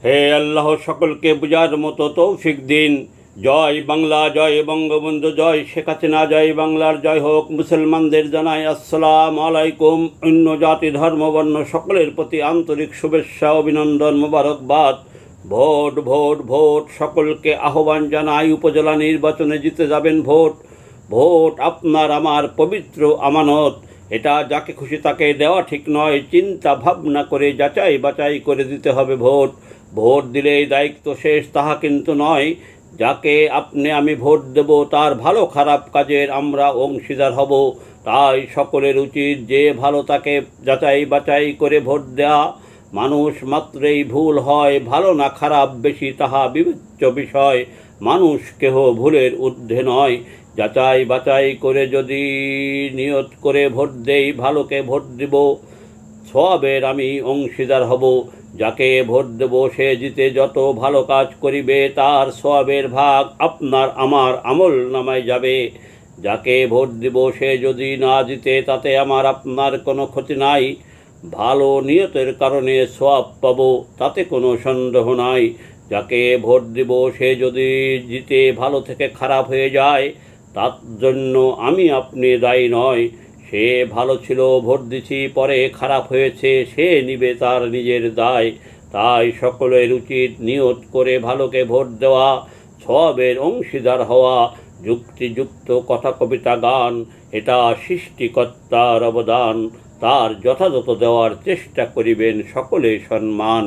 হে আল্লাহ, সকলকে বুঝার মতো তৌফিক দিন। জয় বাংলা, জয় বঙ্গবন্ধু, জয় শেখ হাসিনা, জয় বাংলার জয় হোক। মুসলমানদের জানাই আসসালামু আলাইকুম। অন্য জাতি ধর্ম বর্ণ সকলের প্রতি আন্তরিক শুভেচ্ছা, অভিনন্দন, মোবারকবাদ। ভোট ভোট ভোট, সকলকে আহ্বান জানাই। উপজেলা নির্বাচনে জিতে যাবেন ভোট। ভোট আপনার আমার পবিত্র আমানত। এটা যাকে খুশি তাকে দেওয়া ঠিক নয়। চিন্তা ভাবনা করে যাচাই বাছাই করে দিতে হবে ভোট। ভোট দিলেই দায়িত্ব শেষ তাহা কিন্তু নয়। যাকে আপনি আমি ভোট দেব তার ভালো খারাপ কাজের আমরা অংশীদার হব। তাই সকলের উচিত যে ভালো তাকে যাচাই বাছাই করে ভোট দেয়া। মানুষ মাত্রেই ভুল হয়, ভালো না খারাপ বেশি তাহা বিবেচ্য বিষয়। মানুষ কেহ ভুলের ঊর্ধ্বে নয়। যাচাই বাছাই করে যদি নিয়ত করে ভোট দেই, ভালোকে ভোট দিব, সওয়াবের আমি অংশীদার হব। যাকে ভোট দেব সে জিতে যত ভালো কাজ করিবে তার সওয়াবের ভাগ আপনার আমার আমল নামায় যাবে। যাকে ভোট দিব সে যদি না জিতে তাতে আমার আপনার কোনো ক্ষতি নাই। ভালো নিয়তের কারণে সওয়াব পাব, তাতে কোনো সন্দেহ নাই। যাকে ভোট দিব সে যদি জিতে ভালো থেকে খারাপ হয়ে যায় তার জন্য আমি আপনি দায়ী নয়। সে ভালো ছিল, ভোট দিছি, পরে খারাপ হয়েছে, সে নিবে তার নিজের দায়। তাই সকলের উচিত নিয়ত করে ভালোকে ভোট দেওয়া, সওয়াবের অংশীদার হওয়া। যুক্তিযুক্ত কথা, কবিতা, গান এটা সৃষ্টিকর্তার অবদান। তার যথাযথ দেওয়ার চেষ্টা করিবেন সকলে সম্মান।